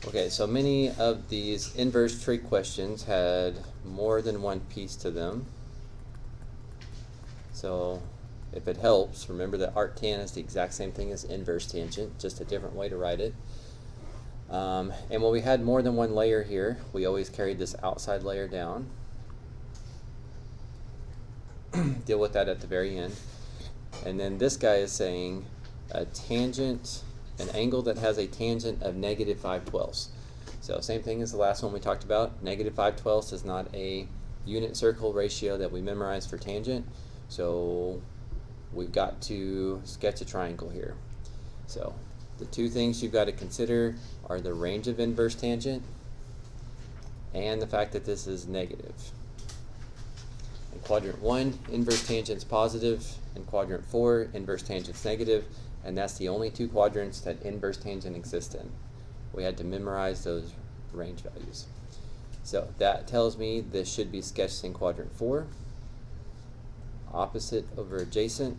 Okay, so many of these inverse trig questions had more than one piece to them. So if it helps, remember that arctan is the exact same thing as inverse tangent, just a different way to write it. And when we had more than one layer here, we always carried this outside layer down. Deal with that at the very end. And then this guy is saying a tangent, an angle that has a tangent of negative 5/12. So same thing as the last one we talked about. Negative 5/12 is not a unit circle ratio that we memorize for tangent. So we've got to sketch a triangle here. So the two things you've got to consider are the range of inverse tangent and the fact that this is negative. In quadrant 1, inverse tangent's positive. In quadrant 4, inverse tangent's negative. And that's the only two quadrants that inverse tangent exists in. We had to memorize those range values. So that tells me this should be sketched in quadrant 4. Opposite over adjacent.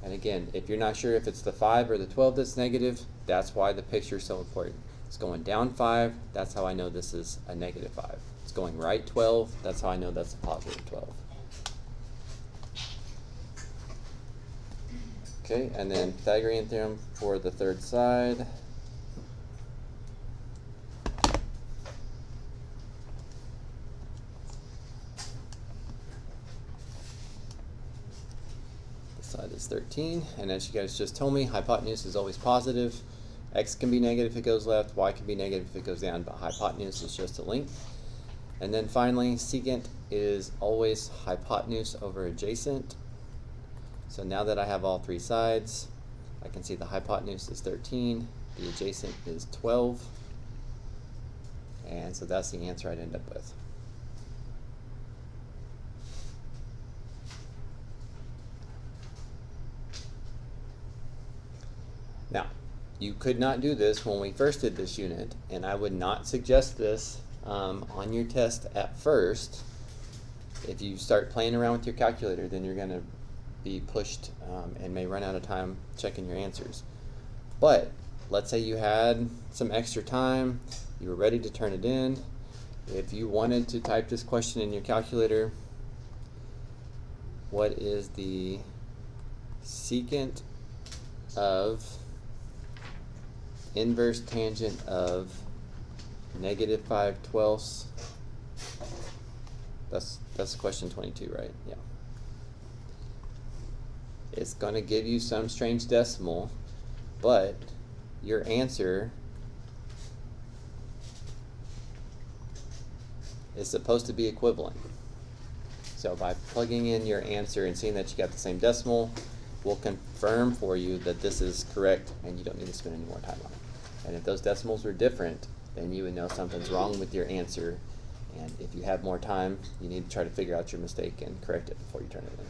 And again, if you're not sure if it's the 5 or the 12 that's negative, that's why the picture is so important. It's going down 5, that's how I know this is a negative 5. It's going right 12, that's how I know that's a positive 12. Okay, and then Pythagorean theorem for the third side. Side is 13, and as you guys just told me, hypotenuse is always positive. X can be negative if it goes left, y can be negative if it goes down, but hypotenuse is just a length. And then finally, secant is always hypotenuse over adjacent. So now that I have all three sides, I can see the hypotenuse is 13, the adjacent is 12, and so that's the answer I'd end up with. Now, you could not do this when we first did this unit, and I would not suggest this on your test at first. If you start playing around with your calculator, then you're going to be pushed and may run out of time checking your answers. But let's say you had some extra time, you were ready to turn it in. If you wanted to type this question in your calculator, what is the secant of inverse tangent of negative 5/12? That's question 22, right? Yeah. It's going to give you some strange decimal, but your answer is supposed to be equivalent. So by plugging in your answer and seeing that you got the same decimal, we'll confirm for you that this is correct and you don't need to spend any more time on it. And if those decimals were different, then you would know something's wrong with your answer. And if you have more time, you need to try to figure out your mistake and correct it before you turn it in.